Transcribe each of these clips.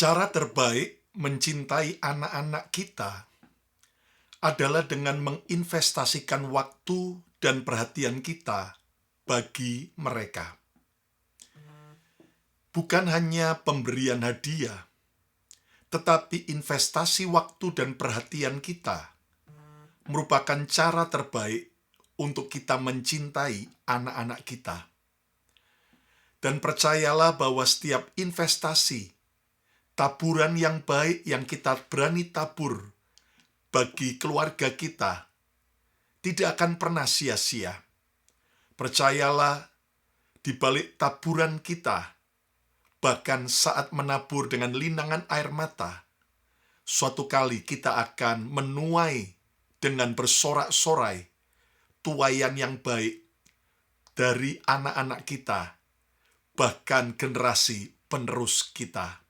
Cara terbaik mencintai anak-anak kita adalah dengan menginvestasikan waktu dan perhatian kita bagi mereka. Bukan hanya pemberian hadiah, tetapi investasi waktu dan perhatian kita merupakan cara terbaik untuk kita mencintai anak-anak kita. Dan percayalah bahwa setiap investasi, taburan yang baik yang kita berani tabur bagi keluarga kita, tidak akan pernah sia-sia. Percayalah, di balik taburan kita, bahkan saat menabur dengan linangan air mata, suatu kali kita akan menuai dengan bersorak-sorai tuaian yang baik dari anak-anak kita, bahkan generasi penerus kita.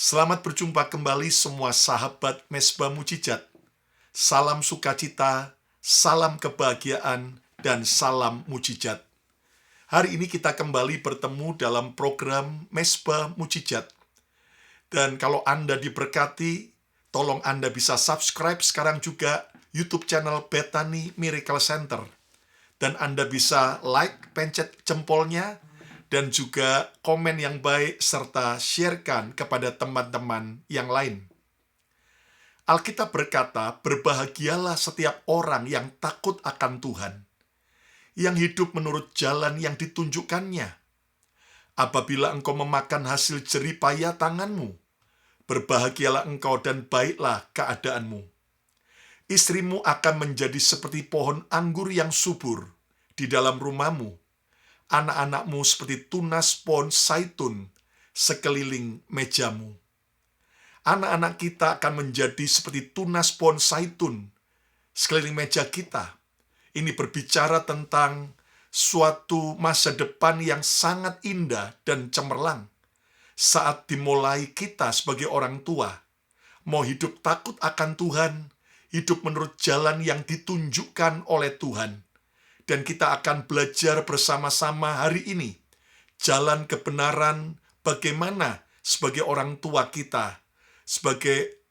Selamat berjumpa kembali semua sahabat Mezbah Mujizat. Salam sukacita, salam kebahagiaan, dan salam mujizat. Hari ini kita kembali bertemu dalam program Mezbah Mujizat. Dan kalau Anda diberkati, tolong Anda bisa subscribe sekarang juga YouTube channel Bethany Miracle Center. Dan Anda bisa like, pencet jempolnya, dan juga komen yang baik, serta sharekan kepada teman-teman yang lain. Alkitab berkata, berbahagialah setiap orang yang takut akan Tuhan, yang hidup menurut jalan yang ditunjukkannya. Apabila engkau memakan hasil jeripaya tanganmu, berbahagialah engkau dan baiklah keadaanmu. Istrimu akan menjadi seperti pohon anggur yang subur di dalam rumahmu, anak-anakmu seperti tunas pohon zaitun sekeliling mejamu. Anak-anak kita akan menjadi seperti tunas pohon zaitun sekeliling meja kita. Ini berbicara tentang suatu masa depan yang sangat indah dan cemerlang. Saat dimulai kita sebagai orang tua, mau hidup takut akan Tuhan, hidup menurut jalan yang ditunjukkan oleh Tuhan. Dan kita akan belajar bersama-sama hari ini, jalan kebenaran bagaimana sebagai orang tua kita, sebagai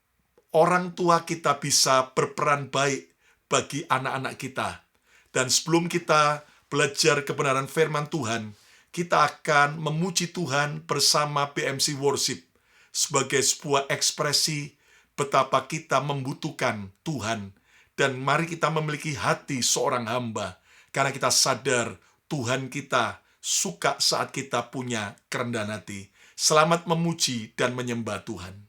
orang tua kita bisa berperan baik bagi anak-anak kita. Dan sebelum kita belajar kebenaran firman Tuhan, kita akan memuji Tuhan bersama BMC Worship sebagai sebuah ekspresi betapa kita membutuhkan Tuhan. Dan mari kita memiliki hati seorang hamba, karena kita sadar Tuhan kita suka saat kita punya kerendahan hati. Selamat memuji dan menyembah Tuhan.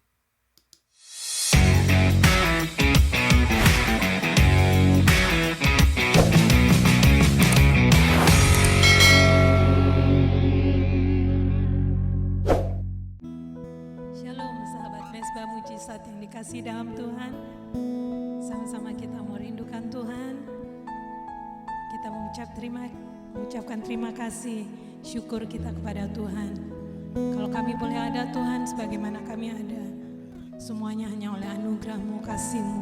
Shalom sahabat Mezbah Mujizat yang dikasihi dalam Tuhan. Sama-sama kita mau rindukan Tuhan. Kita mengucapkan terima kasih, syukur kita kepada Tuhan. Kalau kami boleh ada Tuhan sebagaimana kami ada, semuanya hanya oleh anugerah-Mu, kasih-Mu.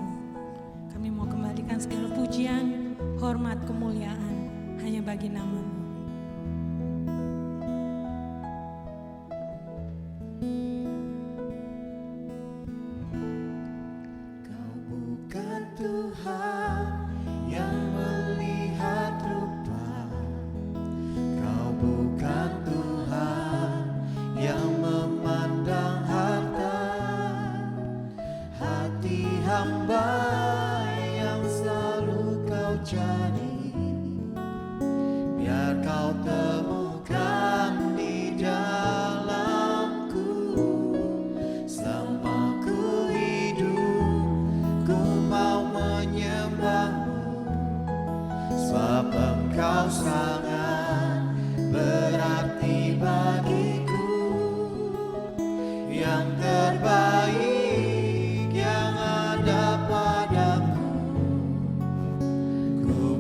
Kami mau kembalikan segala pujian, hormat, kemuliaan hanya bagi nama-Mu. Terbaik yang ada padamu, ku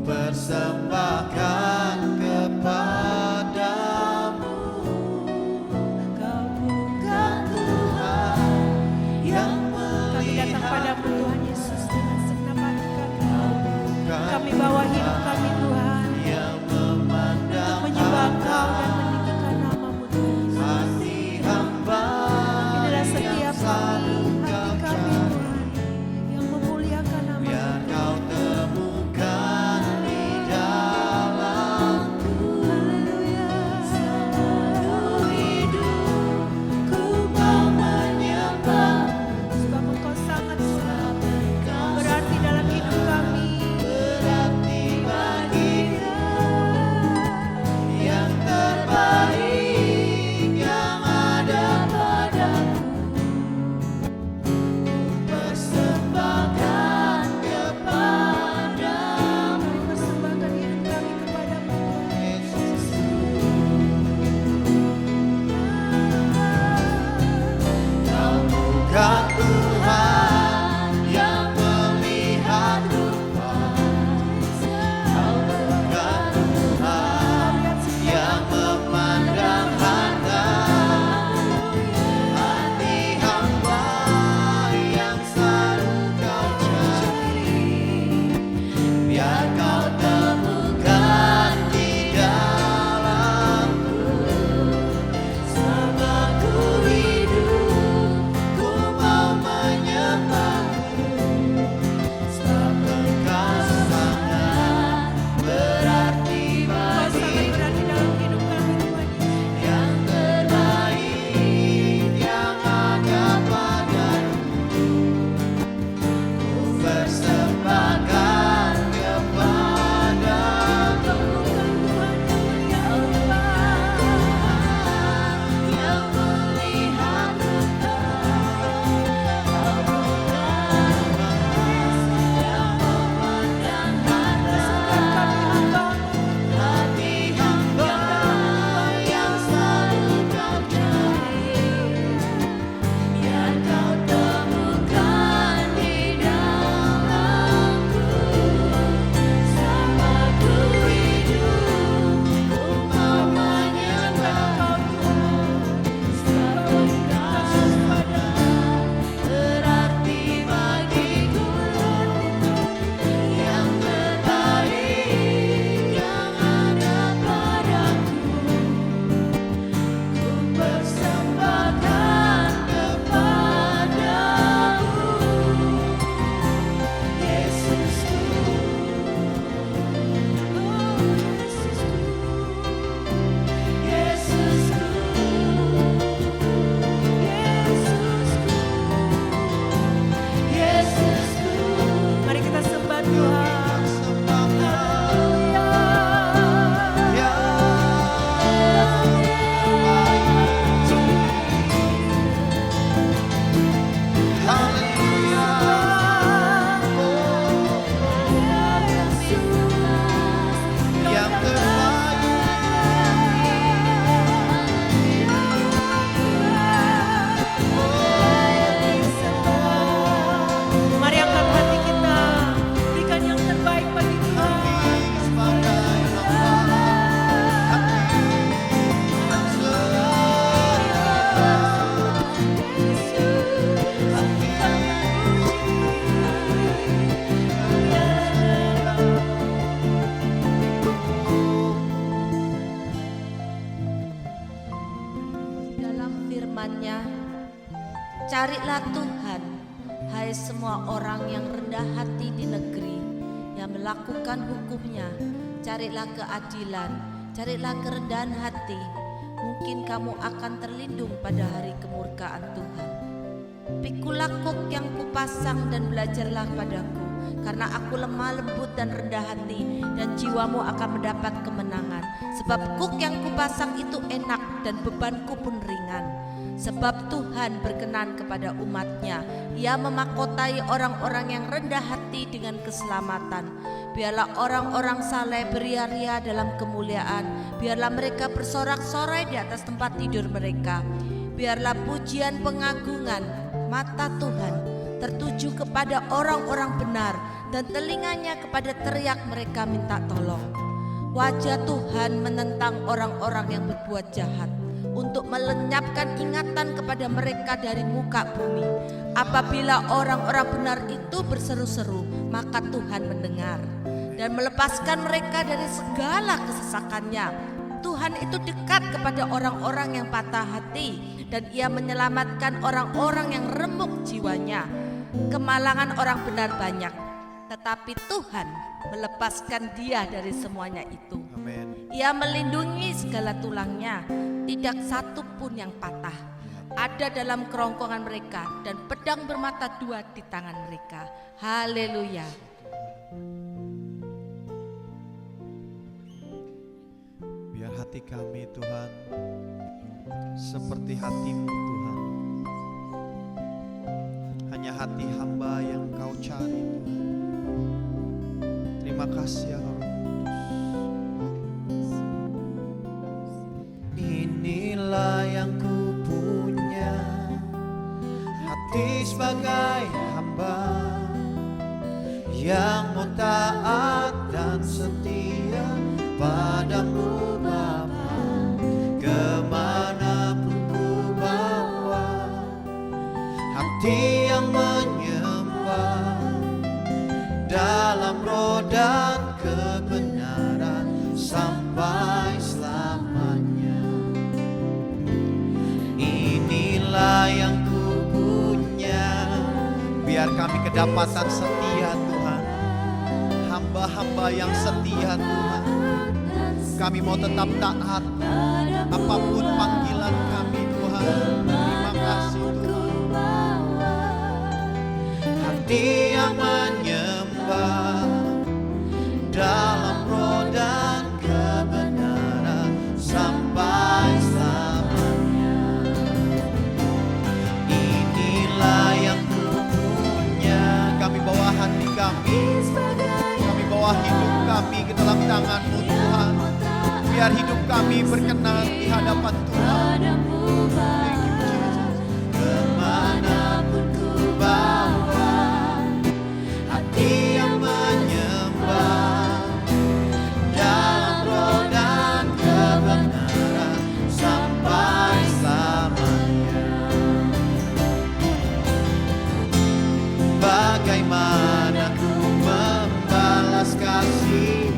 Ya Tuhan, hai semua orang yang rendah hati di negeri, yang melakukan hukum-Nya, carilah keadilan, carilah kerendahan hati. Mungkin kamu akan terlindung pada hari kemurkaan Tuhan. Pikulah kuk yang kupasang dan belajarlah padaku, karena aku lemah lembut dan rendah hati, dan jiwamu akan mendapat kemenangan. Sebab kuk yang kupasang itu enak dan bebanku pun ringan. Sebab Tuhan berkenan kepada umat-Nya, Ia memahkotai orang-orang yang rendah hati dengan keselamatan. Biarlah orang-orang saleh beria-ria dalam kemuliaan, biarlah mereka bersorak-sorai di atas tempat tidur mereka. Biarlah pujian pengagungan mata Tuhan tertuju kepada orang-orang benar, dan telinganya kepada teriak mereka minta tolong. Wajah Tuhan menentang orang-orang yang berbuat jahat, untuk melenyapkan ingatan kepada mereka dari muka bumi. Apabila orang-orang benar itu berseru-seru, maka Tuhan mendengar dan melepaskan mereka dari segala kesesakannya. Tuhan itu dekat kepada orang-orang yang patah hati, dan Ia menyelamatkan orang-orang yang remuk jiwanya. Kemalangan orang benar banyak, tetapi Tuhan melepaskan dia dari semuanya itu. Amin. Ia melindungi segala tulangnya, tidak satu pun yang patah. Ada dalam kerongkongan mereka, dan pedang bermata dua di tangan mereka. Haleluya. Biar hati kami Tuhan seperti hati-Mu Tuhan. Hanya hati hamba yang Kau cari Tuhan. Terima kasih ya Roh Kudus. Inilah yang ku punya, hati sebagai hamba yang mau taat dan setia padamu Bapa. Kemanapun ku bawa, hati yang menyembah dalam roh dan kebenaran sampai selamanya. Inilah yang ku punya, biar kami kedapatan setia Tuhan, hamba-hamba yang setia Tuhan. Kami mau tetap taat apapun panggilan kami Tuhan. Terima kasih Tuhan. Hati yang menyembah dalam roh dan kebenaran sampai selamanya. Inilah yang ku punya. Kami bawa hati kami, kami bawa hidup kami ke dalam tangan-Mu Tuhan. Biar hidup kami berkenan di hadapan Tuhan. Thank you, Jesus. Kemanapun ku bawa, hati yang menyembah dalam roh dan kebenaran sampai selamanya. Bagaimana ku membalas kasih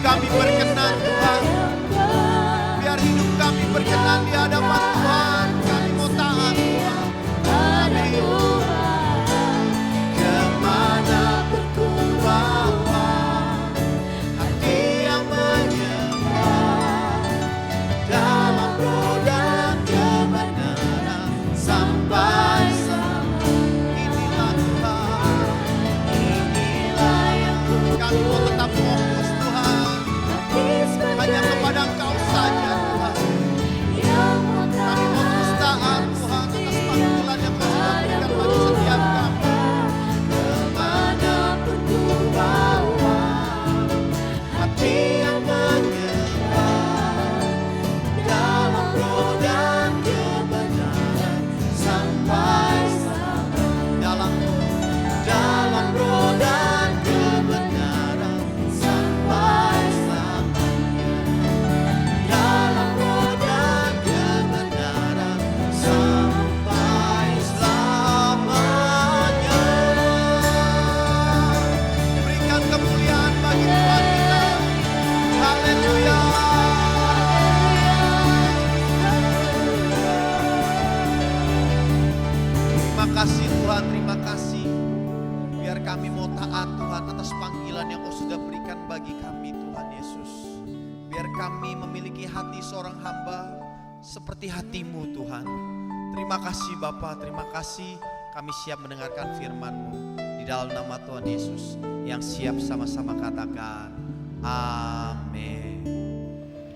kami berkenan Tuhan. Biar hidup kami berkenan di hadapan Tuhan. Kami mau taat Tuhan. kasih Tuhan, terima kasih. Biar kami mau taat Tuhan atas panggilan yang Kau sudah berikan bagi kami Tuhan Yesus. Biar kami memiliki hati seorang hamba seperti hati-Mu Tuhan. Terima kasih Bapa, terima kasih. Kami siap mendengarkan firman-Mu. Di dalam nama Tuhan Yesus yang siap sama-sama katakan amin.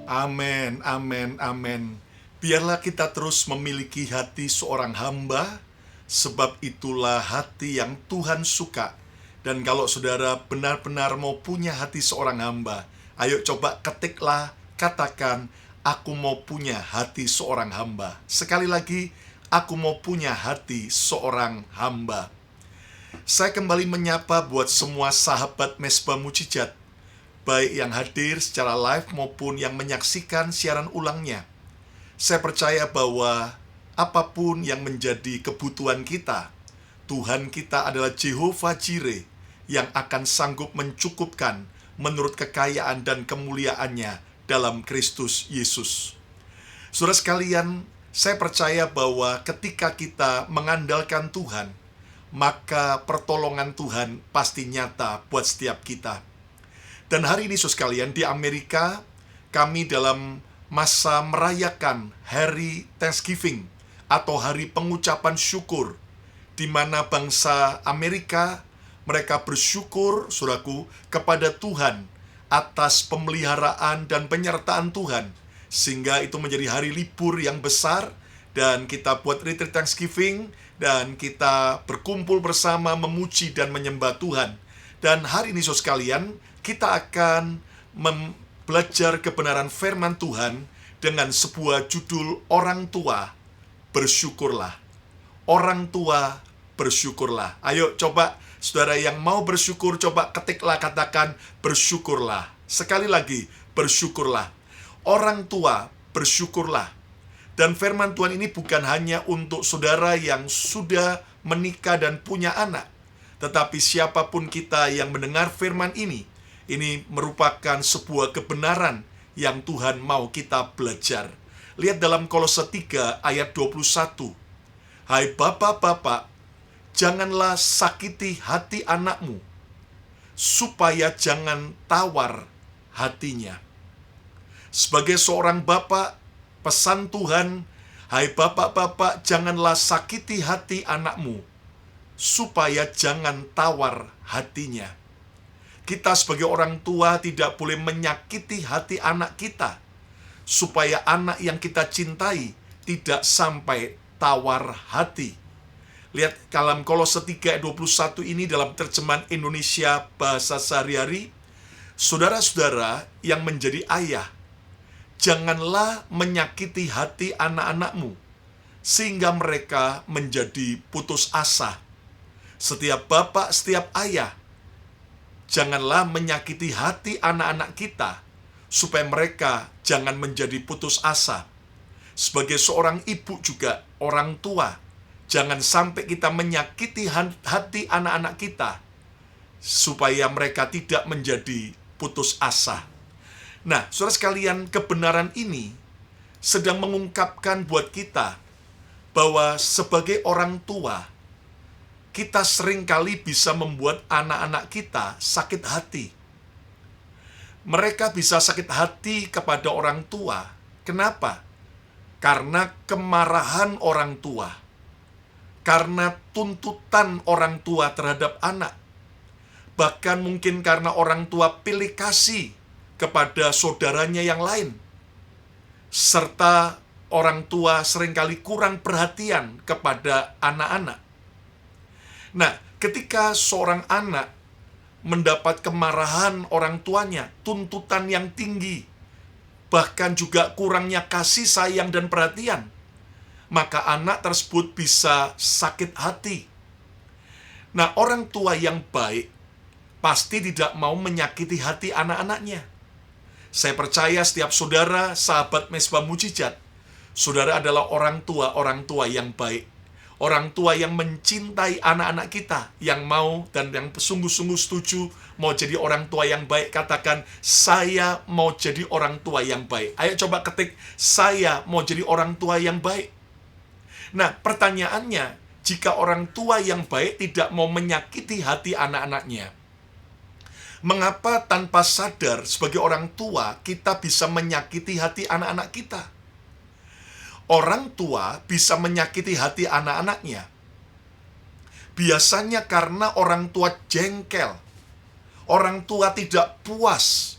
Amin, amin, amin. Biarlah kita terus memiliki hati seorang hamba, sebab itulah hati yang Tuhan suka. Dan kalau saudara benar-benar mau punya hati seorang hamba, ayo coba ketiklah, katakan, aku mau punya hati seorang hamba. Sekali lagi, aku mau punya hati seorang hamba. Saya kembali menyapa buat semua sahabat Mesbah Mujizat, baik yang hadir secara live maupun yang menyaksikan siaran ulangnya. Saya percaya bahwa apapun yang menjadi kebutuhan kita, Tuhan kita adalah Jehovah Jireh yang akan sanggup mencukupkan menurut kekayaan dan kemuliaannya dalam Kristus Yesus. Saudara sekalian, saya percaya bahwa ketika kita mengandalkan Tuhan, maka pertolongan Tuhan pasti nyata buat setiap kita. Dan hari ini saudara sekalian, di Amerika, kami dalam masa merayakan Hari Thanksgiving atau Hari Pengucapan Syukur, di mana bangsa Amerika mereka bersyukur, saudaraku, kepada Tuhan atas pemeliharaan dan penyertaan Tuhan, sehingga itu menjadi hari libur yang besar, dan kita buat retreat Thanksgiving, dan kita berkumpul bersama memuji dan menyembah Tuhan. Dan hari ini saudara sekalian, kita akan belajar kebenaran firman Tuhan dengan sebuah judul Orang Tua Bersyukurlah. Orang Tua Bersyukurlah. Ayo coba saudara yang mau bersyukur, coba ketiklah, katakan bersyukurlah. Sekali lagi, bersyukurlah. Orang tua bersyukurlah. Dan firman Tuhan ini bukan hanya untuk saudara yang sudah menikah dan punya anak, tetapi siapapun kita yang mendengar firman ini merupakan sebuah kebenaran yang Tuhan mau kita belajar. Lihat dalam Kolose 3 ayat 21. Hai bapak-bapak, janganlah sakiti hati anakmu, supaya jangan tawar hatinya. Sebagai seorang bapak, pesan Tuhan, hai bapak-bapak, janganlah sakiti hati anakmu, supaya jangan tawar hatinya. Kita sebagai orang tua tidak boleh menyakiti hati anak kita, supaya anak yang kita cintai tidak sampai tawar hati. Lihat dalam Kolose 3 ayat 21 ini dalam terjemahan Indonesia bahasa sehari-hari, saudara-saudara yang menjadi ayah, janganlah menyakiti hati anak-anakmu, sehingga mereka menjadi putus asa. Setiap bapak, setiap ayah, janganlah menyakiti hati anak-anak kita, supaya mereka jangan menjadi putus asa. Sebagai seorang ibu juga, orang tua, jangan sampai kita menyakiti hati anak-anak kita, supaya mereka tidak menjadi putus asa. Nah, saudara sekalian, kebenaran ini sedang mengungkapkan buat kita bahwa sebagai orang tua, kita seringkali bisa membuat anak-anak kita sakit hati. Mereka bisa sakit hati kepada orang tua. Kenapa? Karena kemarahan orang tua. Karena tuntutan orang tua terhadap anak. Bahkan mungkin karena orang tua pilih kasih kepada saudaranya yang lain. Serta orang tua seringkali kurang perhatian kepada anak-anak. Nah, ketika seorang anak mendapat kemarahan orang tuanya, tuntutan yang tinggi, bahkan juga kurangnya kasih sayang dan perhatian, maka anak tersebut bisa sakit hati. Nah, orang tua yang baik pasti tidak mau menyakiti hati anak-anaknya. Saya percaya setiap saudara, sahabat Mesbah Mujizat, saudara adalah orang tua yang baik. Orang tua yang mencintai anak-anak kita, yang mau dan yang sungguh-sungguh setuju mau jadi orang tua yang baik. Katakan, saya mau jadi orang tua yang baik. Ayo coba ketik, saya mau jadi orang tua yang baik. Nah, pertanyaannya, jika orang tua yang baik tidak mau menyakiti hati anak-anaknya. Mengapa tanpa sadar sebagai orang tua kita bisa menyakiti hati anak-anak kita? Orang tua bisa menyakiti hati anak-anaknya biasanya karena orang tua jengkel. Orang tua tidak puas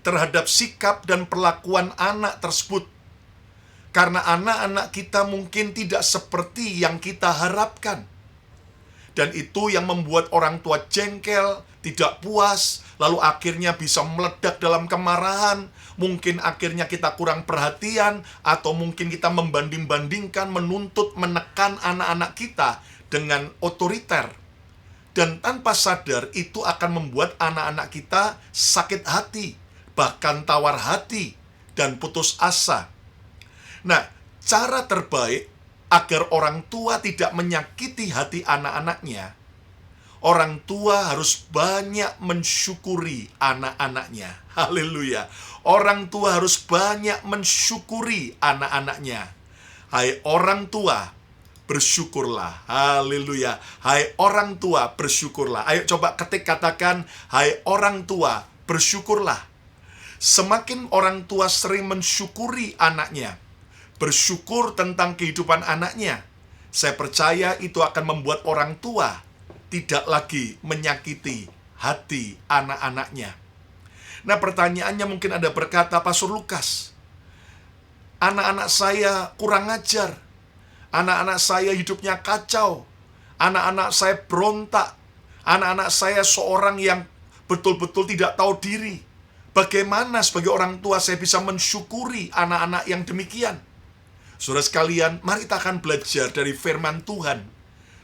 terhadap sikap dan perlakuan anak tersebut. Karena anak-anak kita mungkin tidak seperti yang kita harapkan. Dan itu yang membuat orang tua jengkel, tidak puas, lalu akhirnya bisa meledak dalam kemarahan. Mungkin akhirnya kita kurang perhatian, atau mungkin kita membanding-bandingkan, menuntut, menekan anak-anak kita dengan otoriter. Dan tanpa sadar itu akan membuat anak-anak kita sakit hati, bahkan tawar hati, dan putus asa. Nah, cara terbaik agar orang tua tidak menyakiti hati anak-anaknya, orang tua harus banyak mensyukuri anak-anaknya. Haleluya. Orang tua harus banyak mensyukuri anak-anaknya. Hai orang tua, bersyukurlah. Haleluya. Hai orang tua, bersyukurlah. Ayo coba ketik katakan, hai orang tua, bersyukurlah. Semakin orang tua sering mensyukuri anaknya, bersyukur tentang kehidupan anaknya, saya percaya itu akan membuat orang tua tidak lagi menyakiti hati anak-anaknya. Nah, pertanyaannya mungkin ada berkata, Pastor Lukas, anak-anak saya kurang ajar, anak-anak saya hidupnya kacau, anak-anak saya berontak, anak-anak saya seorang yang betul-betul tidak tahu diri. Bagaimana sebagai orang tua saya bisa mensyukuri anak-anak yang demikian? Saudara sekalian, mari kita akan belajar dari firman Tuhan,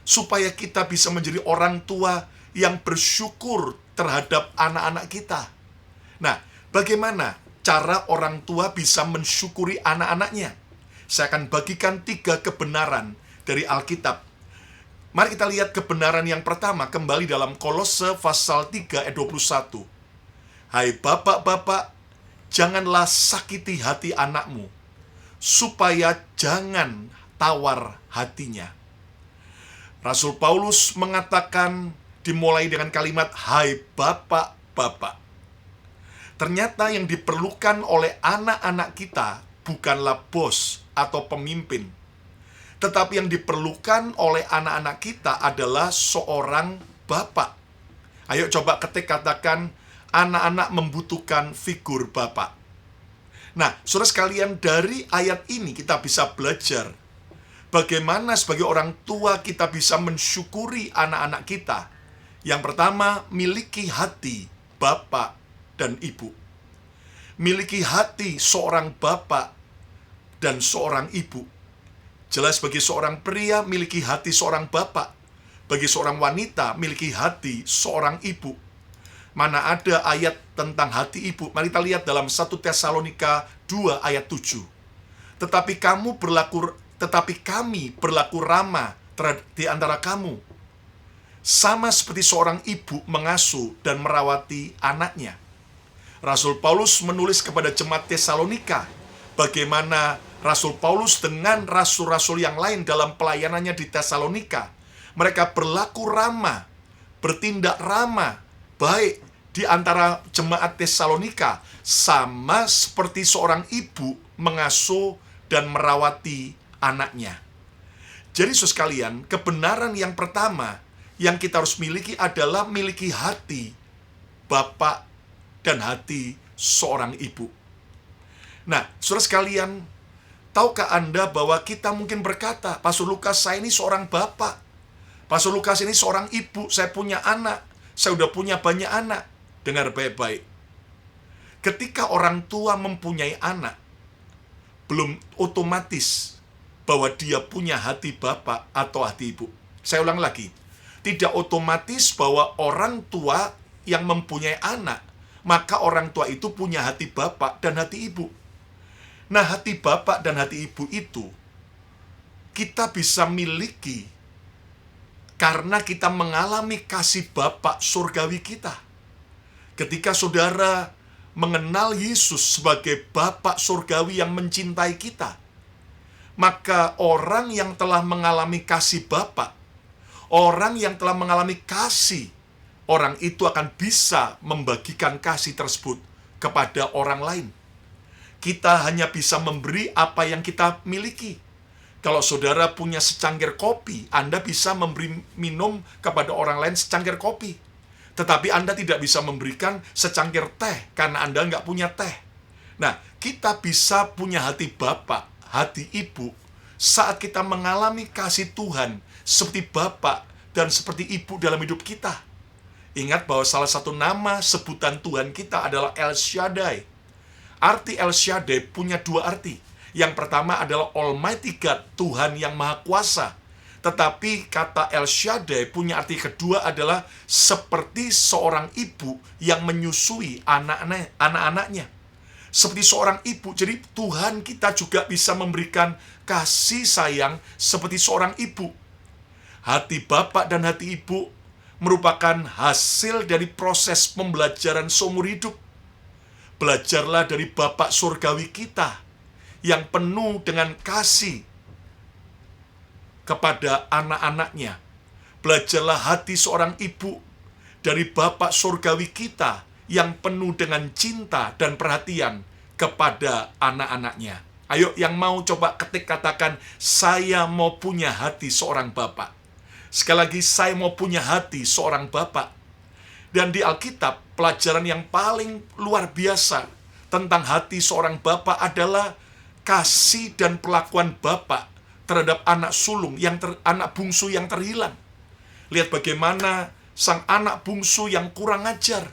supaya kita bisa menjadi orang tua yang bersyukur terhadap anak-anak kita. Nah, bagaimana cara orang tua bisa mensyukuri anak-anaknya? Saya akan bagikan 3 kebenaran dari Alkitab. Mari kita lihat kebenaran yang pertama, kembali dalam Kolose pasal 3 ayat 21. Hai bapak-bapak, janganlah sakiti hati anakmu, supaya jangan tawar hatinya. Rasul Paulus mengatakan, dimulai dengan kalimat, hai bapak-bapak. Ternyata yang diperlukan oleh anak-anak kita bukanlah bos atau pemimpin, tetapi yang diperlukan oleh anak-anak kita adalah seorang bapak. Ayo coba ketik katakan, anak-anak membutuhkan figur bapak. Nah, saudara sekalian, dari ayat ini kita bisa belajar bagaimana sebagai orang tua kita bisa mensyukuri anak-anak kita. Yang pertama, miliki hati bapak dan ibu. Miliki hati seorang bapak dan seorang ibu. Jelas bagi seorang pria, miliki hati seorang bapak. Bagi seorang wanita, miliki hati seorang ibu. Mana ada ayat tentang hati ibu? Mari kita lihat dalam 1 Tesalonika 2 ayat 7. Tetapi kami berlaku ramah di antara kamu, sama seperti seorang ibu mengasuh dan merawati anaknya. Rasul Paulus menulis kepada jemaat Tesalonika bagaimana Rasul Paulus dengan rasul-rasul yang lain dalam pelayanannya di Tesalonika. Mereka berlaku ramah, bertindak ramah, baik di antara jemaat Tesalonika, sama seperti seorang ibu mengasuh dan merawati anaknya. Jadi saudara sekalian, kebenaran yang pertama yang kita harus miliki adalah miliki hati bapak dan hati seorang ibu. Nah, saudara sekalian, tahukah Anda bahwa kita mungkin berkata, Pastor Lukas, saya ini seorang bapak, Pastor Lukas ini seorang ibu, saya punya anak, saya udah punya banyak anak. Dengar baik-baik. Ketika orang tua mempunyai anak, belum otomatis bahwa dia punya hati bapak atau hati ibu. Saya ulang lagi. Tidak otomatis bahwa orang tua yang mempunyai anak, maka orang tua itu punya hati bapak dan hati ibu. Nah, hati bapak dan hati ibu itu kita bisa miliki karena kita mengalami kasih Bapa surgawi kita. Ketika saudara mengenal Yesus sebagai Bapa surgawi yang mencintai kita, Maka orang yang telah mengalami kasih Bapa, orang yang telah mengalami kasih, orang itu akan bisa membagikan kasih tersebut kepada orang lain. Kita hanya bisa memberi apa yang kita miliki. Kalau saudara punya secangkir kopi, Anda bisa memberi minum kepada orang lain secangkir kopi. Tetapi Anda tidak bisa memberikan secangkir teh karena Anda nggak punya teh. Nah, kita bisa punya hati Bapa, hati Ibu, saat kita mengalami kasih Tuhan seperti Bapa dan seperti Ibu dalam hidup kita. Ingat bahwa salah satu nama sebutan Tuhan kita adalah El Shaddai. Arti El Shaddai punya dua arti. Yang pertama adalah Almighty God, Tuhan yang Maha Kuasa. Tetapi kata El Shaddai punya arti kedua adalah seperti seorang ibu yang menyusui anak-anaknya. Seperti seorang ibu, jadi Tuhan kita juga bisa memberikan kasih sayang seperti seorang ibu. Hati Bapak dan hati Ibu merupakan hasil dari proses pembelajaran seumur hidup. Belajarlah dari Bapak surgawi kita yang penuh dengan kasih kepada anak-anaknya. Belajarlah hati seorang ibu dari Bapak surgawi kita yang penuh dengan cinta dan perhatian kepada anak-anaknya. Ayo yang mau coba ketik katakan, saya mau punya hati seorang Bapak. Sekali lagi, saya mau punya hati seorang Bapak. Dan di Alkitab, pelajaran yang paling luar biasa tentang hati seorang Bapak adalah kasih dan perlakuan Bapak terhadap anak sulung, anak bungsu yang terhilang. Lihat bagaimana sang anak bungsu yang kurang ajar.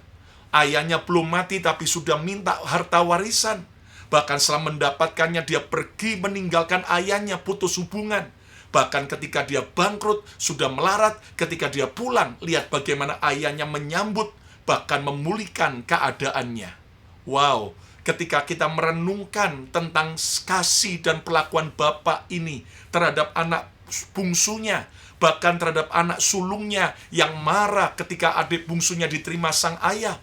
Ayahnya belum mati tapi sudah minta harta warisan. Bahkan setelah mendapatkannya dia pergi meninggalkan ayahnya, putus hubungan. Bahkan ketika dia bangkrut, sudah melarat, ketika dia pulang, lihat bagaimana ayahnya menyambut, bahkan memulihkan keadaannya. Wow, ketika kita merenungkan tentang kasih dan perlakuan Bapak ini terhadap anak bungsunya, bahkan terhadap anak sulungnya yang marah ketika adik bungsunya diterima sang ayah.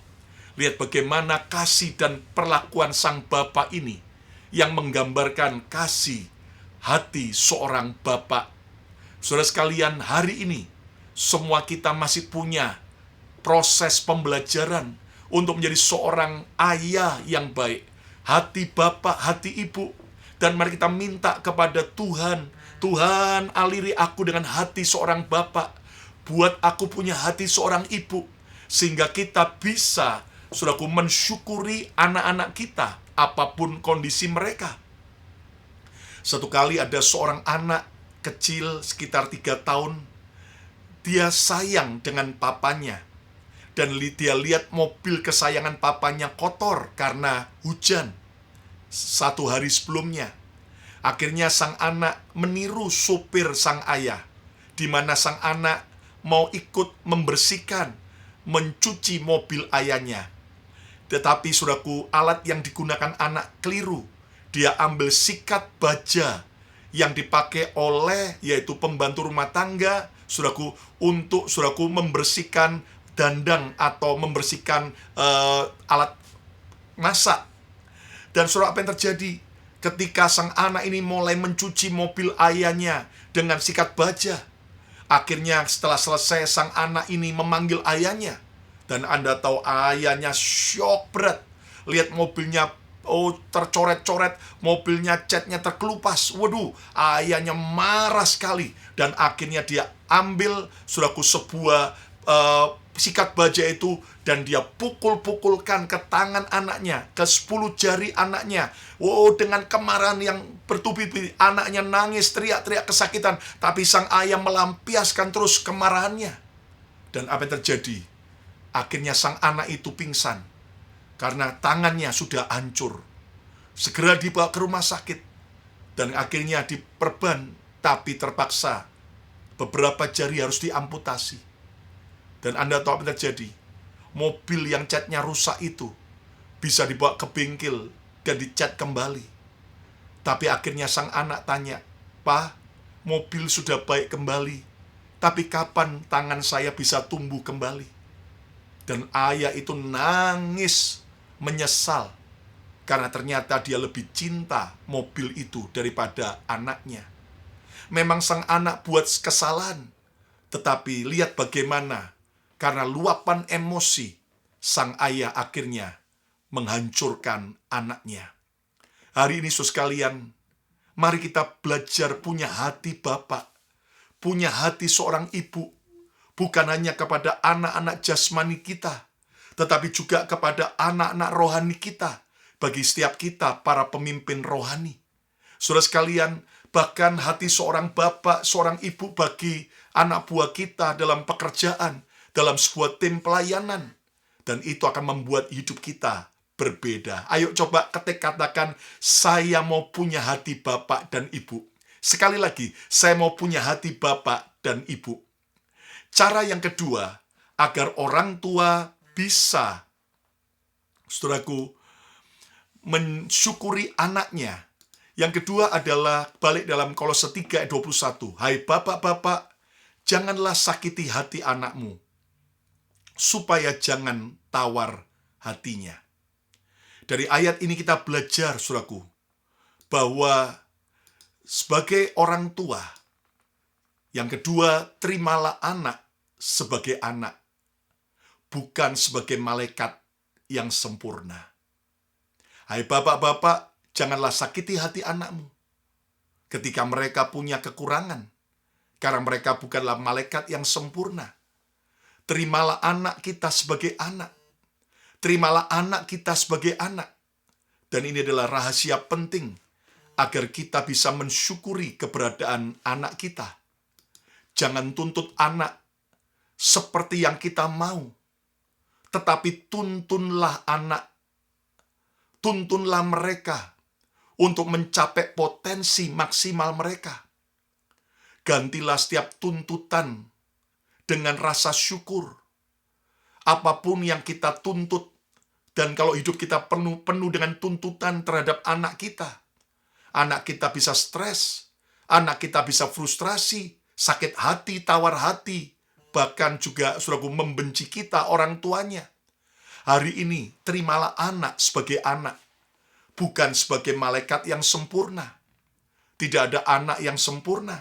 Lihat bagaimana kasih dan perlakuan sang Bapa ini yang menggambarkan kasih hati seorang Bapa. Saudara sekalian, hari ini semua kita masih punya proses pembelajaran untuk menjadi seorang ayah yang baik. Hati Bapa, hati Ibu. Dan mari kita minta kepada Tuhan, Tuhan aliri aku dengan hati seorang Bapa. Buat aku punya hati seorang ibu. Sehingga kita bisa, saudaraku, mensyukuri anak-anak kita, apapun kondisi mereka. Satu kali ada seorang anak kecil sekitar 3 tahun, dia sayang dengan papanya. Dan dia lihat mobil kesayangan papanya kotor karena hujan 1 hari sebelumnya. Akhirnya sang anak meniru supir sang ayah, di mana sang anak mau ikut membersihkan, mencuci mobil ayahnya. Tetapi saudaraku, alat yang digunakan anak keliru. Dia ambil sikat baja yang dipakai oleh, yaitu pembantu rumah tangga, saudaraku, untuk saudaraku membersihkan dandang atau membersihkan alat masak. Dan saudara, apa yang terjadi? Ketika sang anak ini mulai mencuci mobil ayahnya dengan sikat baja, akhirnya setelah selesai sang anak ini memanggil ayahnya. Dan Anda tahu ayahnya syok berat. Lihat mobilnya tercoret-coret, mobilnya catnya terkelupas. Waduh, ayahnya marah sekali. Dan akhirnya dia ambil saudaraku sebuah sikat baja itu dan dia pukul-pukulkan ke tangan anaknya, ke 10 jari anaknya. Dengan kemarahan yang bertubi-tubi, anaknya nangis, teriak-teriak kesakitan, tapi sang ayah melampiaskan terus kemarahannya. Dan apa yang terjadi? Akhirnya sang anak itu pingsan karena tangannya sudah hancur. Segera dibawa ke rumah sakit dan akhirnya diperban, tapi terpaksa beberapa jari harus diamputasi. Dan Anda tahu apa yang terjadi? Mobil yang catnya rusak itu bisa dibawa ke bengkel dan dicat kembali. Tapi akhirnya sang anak tanya, "Pak, mobil sudah baik kembali, tapi kapan tangan saya bisa tumbuh kembali?" Dan ayah itu nangis, menyesal. karena ternyata dia lebih cinta mobil itu daripada anaknya. Memang sang anak buat kesalahan, tetapi lihat bagaimana karena luapan emosi, sang ayah akhirnya menghancurkan anaknya. Hari ini saudara sekalian, mari kita belajar punya hati Bapak, punya hati seorang ibu, bukan hanya kepada anak-anak jasmani kita, tetapi juga kepada anak-anak rohani kita, bagi setiap kita para pemimpin rohani. Saudara sekalian, bahkan hati seorang bapak, seorang ibu bagi anak buah kita dalam pekerjaan, dalam sebuah tim pelayanan. Dan itu akan membuat hidup kita berbeda. Ayo coba katakan, saya mau punya hati bapak dan ibu. Sekali lagi, saya mau punya hati bapak dan ibu. Cara yang kedua, agar orang tua bisa, saudaraku, mensyukuri anaknya. Yang kedua adalah balik dalam Kolose 3 ayat 21. Hai bapak-bapak, janganlah sakiti hati anakmu, supaya jangan tawar hatinya. Dari ayat ini kita belajar, saudaraku, bahwa sebagai orang tua, yang kedua, terimalah anak sebagai anak, bukan sebagai malaikat yang sempurna. Hai bapak-bapak, janganlah sakiti hati anakmu ketika mereka punya kekurangan, karena mereka bukanlah malaikat yang sempurna. Terimalah anak kita sebagai anak. Terimalah anak kita sebagai anak. Dan ini adalah rahasia penting agar kita bisa mensyukuri keberadaan anak kita. Jangan tuntut anak seperti yang kita mau, tetapi tuntunlah anak. Tuntunlah mereka untuk mencapai potensi maksimal mereka. Gantilah setiap tuntutan dengan rasa syukur. Apapun yang kita tuntut, dan kalau hidup kita penuh dengan tuntutan terhadap anak kita bisa stres, anak kita bisa frustrasi, sakit hati, tawar hati, bahkan juga saudaraku membenci kita orang tuanya. Hari ini, terimalah anak sebagai anak, bukan sebagai malaikat yang sempurna. Tidak ada anak yang sempurna.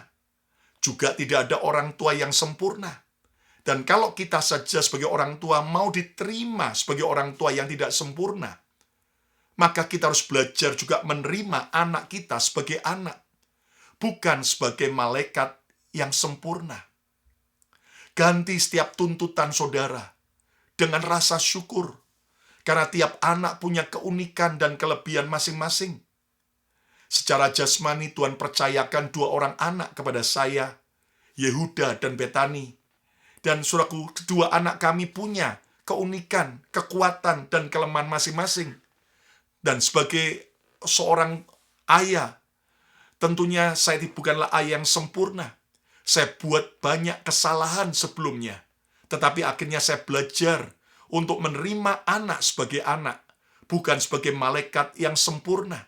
Juga tidak ada orang tua yang sempurna. Dan kalau kita saja sebagai orang tua mau diterima sebagai orang tua yang tidak sempurna, maka kita harus belajar juga menerima anak kita sebagai anak, bukan sebagai malaikat yang sempurna. Ganti setiap tuntutan saudara dengan rasa syukur, karena tiap anak punya keunikan dan kelebihan masing-masing. Secara jasmani Tuhan percayakan 2 orang anak kepada saya, Yehuda dan Betani. Dan saudaraku, kedua anak kami punya keunikan, kekuatan, dan kelemahan masing-masing. Dan sebagai seorang ayah, tentunya saya bukanlah ayah yang sempurna. Saya buat banyak kesalahan sebelumnya. Tetapi akhirnya saya belajar untuk menerima anak sebagai anak, bukan sebagai malaikat yang sempurna.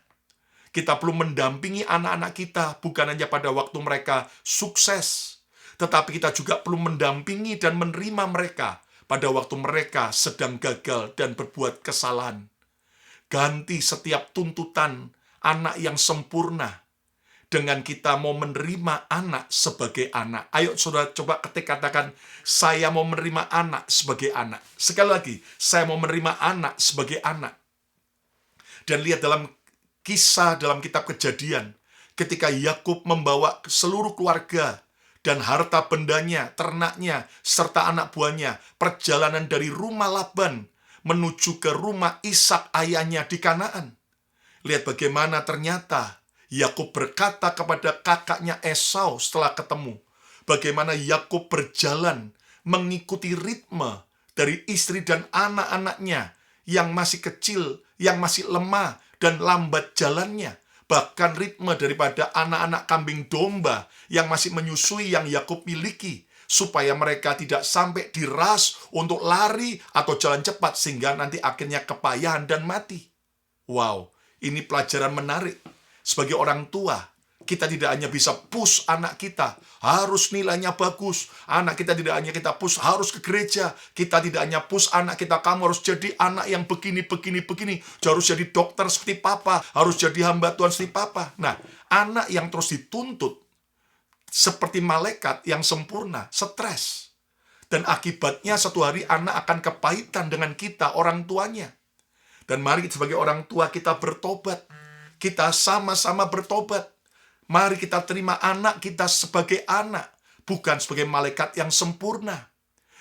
Kita perlu mendampingi anak-anak kita, bukan hanya pada waktu mereka sukses, tetapi kita juga perlu mendampingi dan menerima mereka pada waktu mereka sedang gagal dan berbuat kesalahan. Ganti setiap tuntutan anak yang sempurna dengan kita mau menerima anak sebagai anak. Ayo saudara coba katakan, saya mau menerima anak sebagai anak. Sekali lagi, saya mau menerima anak sebagai anak. Dan lihat dalam kisah dalam kitab Kejadian, ketika Yakub membawa seluruh keluarga dan harta bendanya, ternaknya, serta anak buahnya, perjalanan dari rumah Laban menuju ke rumah Ishak ayahnya di Kanaan. Lihat bagaimana ternyata Yakub berkata kepada kakaknya Esau setelah ketemu, bagaimana Yakub berjalan mengikuti ritme dari istri dan anak-anaknya yang masih kecil, yang masih lemah dan lambat jalannya. Bahkan ritme daripada anak-anak kambing domba yang masih menyusui yang Yakub miliki, supaya mereka tidak sampai diras untuk lari atau jalan cepat sehingga nanti akhirnya kepayahan dan mati. Wow, ini pelajaran menarik. Sebagai orang tua, Kita tidak hanya bisa push anak kita, harus nilainya bagus. Anak kita tidak hanya kita push, harus ke gereja. Kita tidak hanya push anak kita, kamu harus jadi anak yang begini. Harus jadi dokter seperti papa, harus jadi hamba Tuhan seperti papa. Nah, anak yang terus dituntut, seperti malaikat yang sempurna, stres. Dan akibatnya satu hari anak akan kepahitan dengan kita, orang tuanya. Dan mari sebagai orang tua kita bertobat. Kita sama-sama bertobat. Mari kita terima anak kita sebagai anak, bukan sebagai malaikat yang sempurna.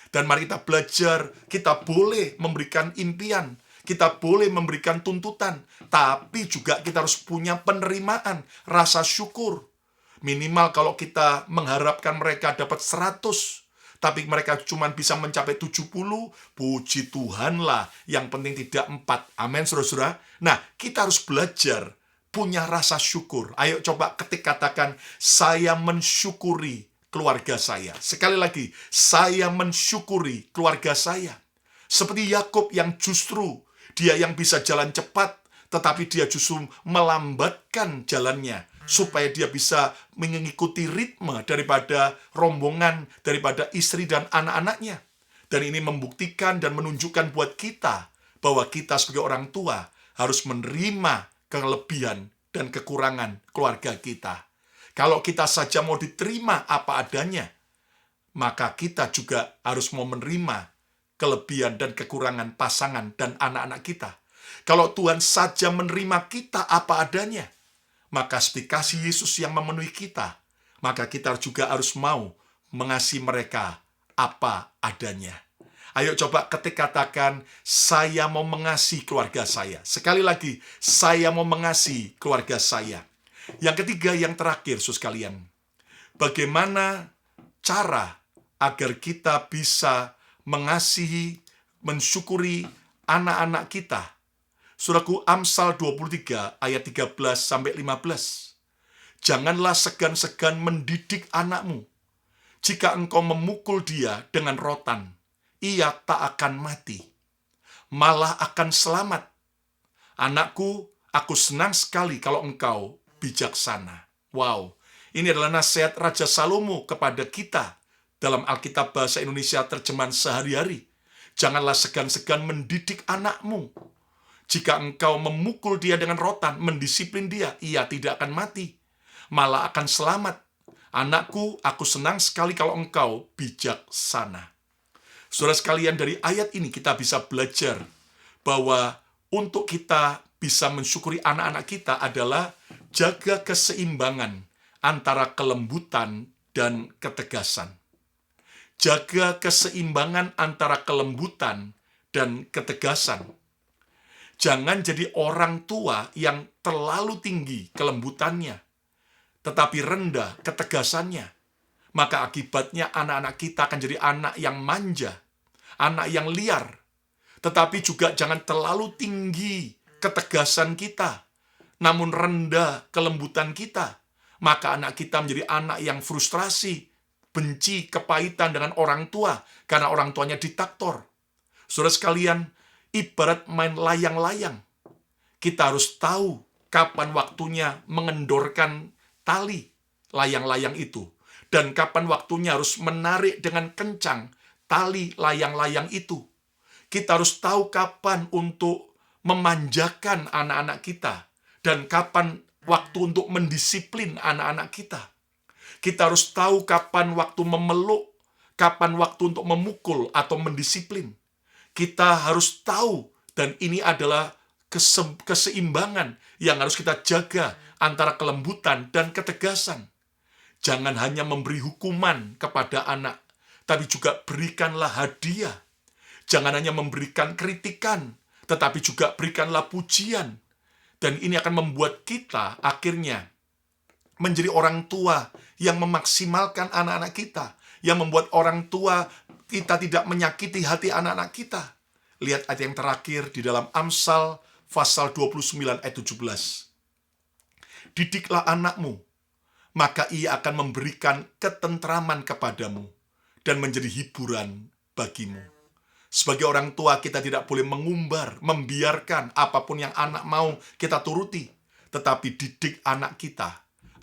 Dan mari kita belajar, kita boleh memberikan impian, kita boleh memberikan tuntutan, tapi juga kita harus punya penerimaan, rasa syukur. Minimal kalau kita mengharapkan mereka dapat 100, tapi mereka cuma bisa mencapai 70, puji Tuhanlah, yang penting tidak 4. Amin, saudara-saudara. Nah, kita harus belajar punya rasa syukur. Ayo coba katakan, saya mensyukuri keluarga saya. Sekali lagi, saya mensyukuri keluarga saya. Seperti Yakub yang justru dia yang bisa jalan cepat, tetapi dia justru melambatkan jalannya supaya dia bisa mengikuti ritme daripada rombongan, daripada istri dan anak-anaknya. Dan ini membuktikan dan menunjukkan buat kita bahwa kita sebagai orang tua harus menerima kelebihan dan kekurangan keluarga kita. Kalau kita saja mau diterima apa adanya, maka kita juga harus mau menerima kelebihan dan kekurangan pasangan dan anak-anak kita. Kalau Tuhan saja menerima kita apa adanya, maka seperti kasih Yesus yang memenuhi kita, maka kita juga harus mau mengasihi mereka apa adanya. Ayo coba katakan, saya mau mengasihi keluarga saya. Sekali lagi, saya mau mengasihi keluarga saya. Yang ketiga, yang terakhir, saudara sekalian. Bagaimana cara agar kita bisa mengasihi, mensyukuri anak-anak kita? Saudaraku, Amsal 23 ayat 13-15. Janganlah segan-segan mendidik anakmu. Jika engkau memukul dia dengan rotan, ia tak akan mati, malah akan selamat. Anakku, aku senang sekali kalau engkau bijaksana. Wow, ini adalah nasihat Raja Salomo kepada kita dalam Alkitab Bahasa Indonesia terjemahan sehari-hari. Janganlah segan-segan mendidik anakmu. Jika engkau memukul dia dengan rotan, mendisiplin dia, ia tidak akan mati, malah akan selamat. Anakku, aku senang sekali kalau engkau bijaksana. Saudara sekalian, dari ayat ini kita bisa belajar bahwa untuk kita bisa mensyukuri anak-anak kita adalah jaga keseimbangan antara kelembutan dan ketegasan. Jaga keseimbangan antara kelembutan dan ketegasan. Jangan jadi orang tua yang terlalu tinggi kelembutannya, tetapi rendah ketegasannya. Maka akibatnya anak-anak kita akan jadi anak yang manja, anak yang liar. Tetapi juga jangan terlalu tinggi ketegasan kita, namun rendah kelembutan kita. Maka anak kita menjadi anak yang frustrasi, benci, kepahitan dengan orang tua, karena orang tuanya diktator. Saudara sekalian, ibarat main layang-layang. Kita harus tahu kapan waktunya mengendorkan tali layang-layang itu. Dan kapan waktunya harus menarik dengan kencang tali layang-layang itu. Kita harus tahu kapan untuk memanjakan anak-anak kita. Dan kapan waktu untuk mendisiplin anak-anak kita. Kita harus tahu kapan waktu memeluk, kapan waktu untuk memukul atau mendisiplin. Kita harus tahu, dan ini adalah keseimbangan yang harus kita jaga antara kelembutan dan ketegasan. Jangan hanya memberi hukuman kepada anak, tapi juga berikanlah hadiah. Jangan hanya memberikan kritikan, tetapi juga berikanlah pujian. Dan ini akan membuat kita akhirnya menjadi orang tua yang memaksimalkan anak-anak kita, yang membuat orang tua kita tidak menyakiti hati anak-anak kita. Lihat ayat yang terakhir di dalam Amsal pasal 29 ayat 17. Didiklah anakmu, maka ia akan memberikan ketentraman kepadamu dan menjadi hiburan bagimu. Sebagai orang tua, kita tidak boleh mengumbar, membiarkan apapun yang anak mau kita turuti. Tetapi didik anak kita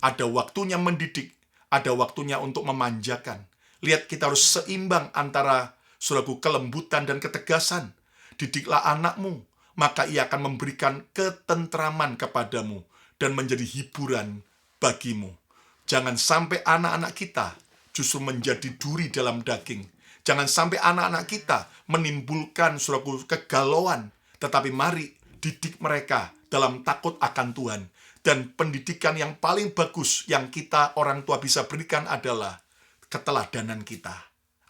Ada waktunya mendidik, ada waktunya untuk memanjakan. Lihat, kita harus seimbang antara, saudaraku, kelembutan dan ketegasan. Didiklah anakmu, maka ia akan memberikan ketentraman kepadamu dan menjadi hiburan bagimu. Jangan sampai anak-anak kita justru menjadi duri dalam daging. Jangan sampai anak-anak kita menimbulkan, saudaraku, kegalauan. Tetapi mari didik mereka dalam takut akan Tuhan. Dan pendidikan yang paling bagus yang kita orang tua bisa berikan adalah keteladanan kita.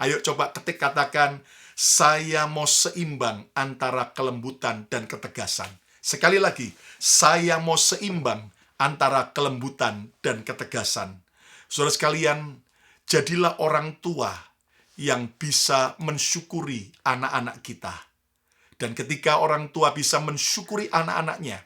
Ayo coba ketik, katakan, saya mau seimbang antara kelembutan dan ketegasan. Sekali lagi, saya mau seimbang antara kelembutan dan ketegasan. Saudara sekalian, jadilah orang tua yang bisa mensyukuri anak-anak kita. Dan ketika orang tua bisa mensyukuri anak-anaknya,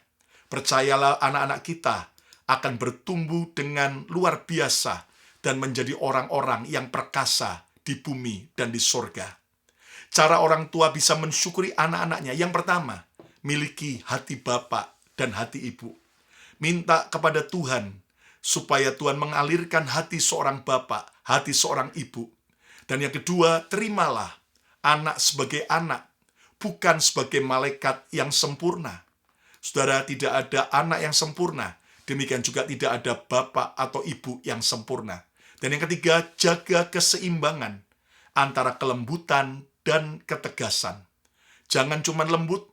percayalah anak-anak kita akan bertumbuh dengan luar biasa dan menjadi orang-orang yang perkasa di bumi dan di sorga. Cara orang tua bisa mensyukuri anak-anaknya, yang pertama, miliki hati bapak dan hati ibu. Minta kepada Tuhan supaya Tuhan mengalirkan hati seorang bapak, hati seorang ibu. Dan yang kedua, terimalah anak sebagai anak, bukan sebagai malaikat yang sempurna. Saudara, tidak ada anak yang sempurna. Demikian juga tidak ada bapak atau ibu yang sempurna. Dan yang ketiga, jaga keseimbangan antara kelembutan dan ketegasan. Jangan cuma lembut,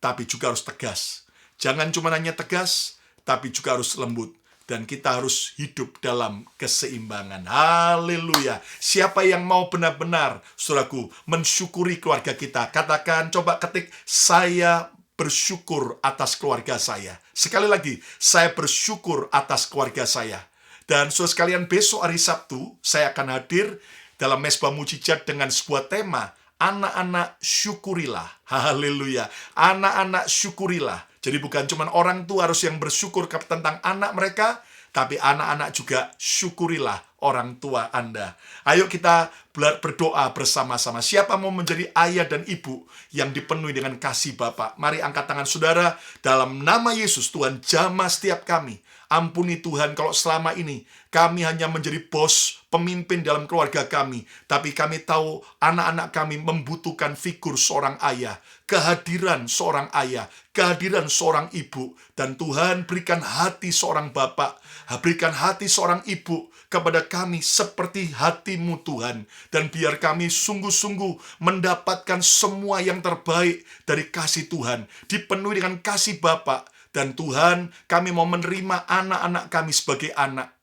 tapi juga harus tegas. Jangan cuma hanya tegas, tapi juga harus lembut. Dan kita harus hidup dalam keseimbangan. Haleluya. Siapa yang mau benar-benar, saudaraku, mensyukuri keluarga kita? Katakan, coba ketik, saya bersyukur atas keluarga saya. Sekali lagi, saya bersyukur atas keluarga saya. Dan saudara sekalian, besok hari Sabtu, saya akan hadir dalam Mesbah Mujizat dengan sebuah tema, anak-anak syukurilah. Haleluya. Anak-anak syukurilah. Jadi bukan cuma orang tua harus yang bersyukur tentang anak mereka, tapi anak-anak juga syukurilah orang tua Anda. Ayo kita berdoa bersama-sama. Siapa mau menjadi ayah dan ibu yang dipenuhi dengan kasih Bapa? Mari angkat tangan saudara. Dalam nama Yesus, Tuhan jamah setiap kami. Ampuni Tuhan kalau selama ini kami hanya menjadi bos, pemimpin dalam keluarga kami. Tapi kami tahu anak-anak kami membutuhkan figur seorang ayah, kehadiran seorang ayah, kehadiran seorang ibu. Dan Tuhan berikan hati seorang bapak, berikan hati seorang ibu kepada kami seperti hati-Mu Tuhan. Dan biar kami sungguh-sungguh mendapatkan semua yang terbaik dari kasih Tuhan, dipenuhi dengan kasih Bapa. Dan Tuhan, kami mau menerima anak-anak kami sebagai anak.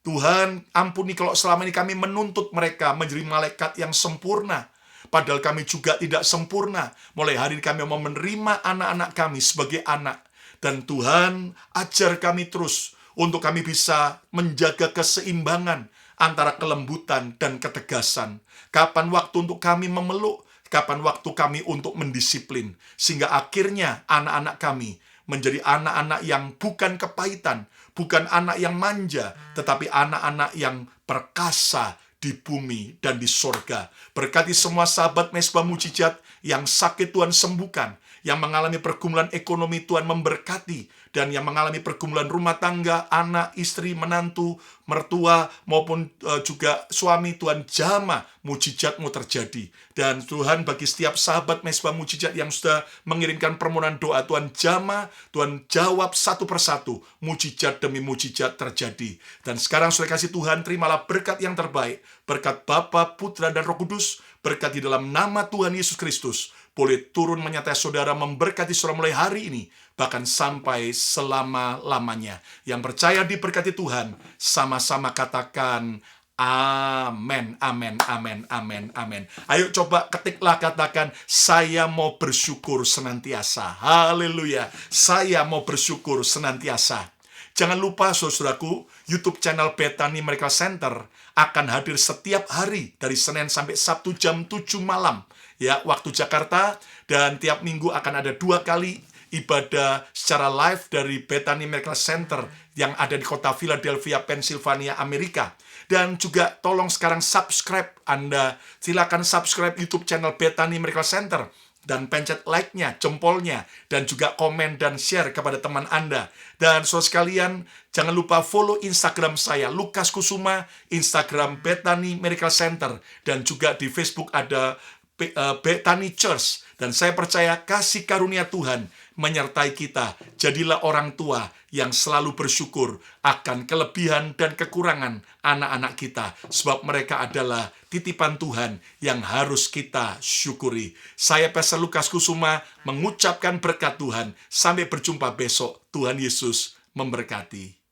Tuhan, ampuni kalau selama ini kami menuntut mereka menjadi malaikat yang sempurna. Padahal kami juga tidak sempurna. Mulai hari ini kami mau menerima anak-anak kami sebagai anak. Dan Tuhan, ajar kami terus untuk kami bisa menjaga keseimbangan antara kelembutan dan ketegasan. Kapan waktu untuk kami memeluk, kapan waktu kami untuk mendisiplin. Sehingga akhirnya anak-anak kami menjadi anak-anak yang bukan kepahitan, bukan anak yang manja, tetapi anak-anak yang perkasa di bumi dan di sorga. Berkati semua sahabat Mesbah Mujizat yang sakit Tuhan sembuhkan, yang mengalami pergumulan ekonomi Tuhan memberkati, dan yang mengalami pergumulan rumah tangga, anak, istri, menantu, mertua, maupun juga suami, Tuhan jamah mujizat-Mu terjadi. Dan Tuhan, bagi setiap sahabat Mesbah Mujizat yang sudah mengirimkan permohonan doa, Tuhan jamah, Tuhan jawab satu persatu, mujizat demi mujizat terjadi. Dan sekarang sudah kasih Tuhan, terimalah berkat yang terbaik, berkat Bapa, Putra, dan Roh Kudus, berkat di dalam nama Tuhan Yesus Kristus, boleh turun menyertai saudara, memberkati saudara mulai hari ini, bahkan sampai selama-lamanya. Yang percaya diberkati Tuhan, sama-sama katakan, amin, amin, amin, amin, amin. Ayo coba ketiklah, katakan, saya mau bersyukur senantiasa. Haleluya, saya mau bersyukur senantiasa. Jangan lupa saudaraku, YouTube channel Bethany Miracle Center akan hadir setiap hari dari Senin sampai Sabtu jam 7 malam. Ya, waktu Jakarta, dan tiap minggu akan ada 2 kali ibadah secara live dari Bethany Miracle Center yang ada di kota Philadelphia, Pennsylvania, Amerika. Dan juga tolong sekarang subscribe Anda. Silakan subscribe YouTube channel Bethany Miracle Center. dan pencet like-nya, jempolnya, dan juga komen dan share kepada teman Anda. Dan saudara sekalian, jangan lupa follow Instagram saya, Lukas Kusuma, Instagram Bethany Miracle Center, dan juga di Facebook ada Bethany Church. Dan saya percaya kasih karunia Tuhan menyertai kita. Jadilah orang tua yang selalu bersyukur akan kelebihan dan kekurangan anak-anak kita, sebab mereka adalah titipan Tuhan yang harus kita syukuri. Saya Pastor Lukas Kusuma mengucapkan berkat Tuhan. Sampai berjumpa besok. Tuhan Yesus memberkati.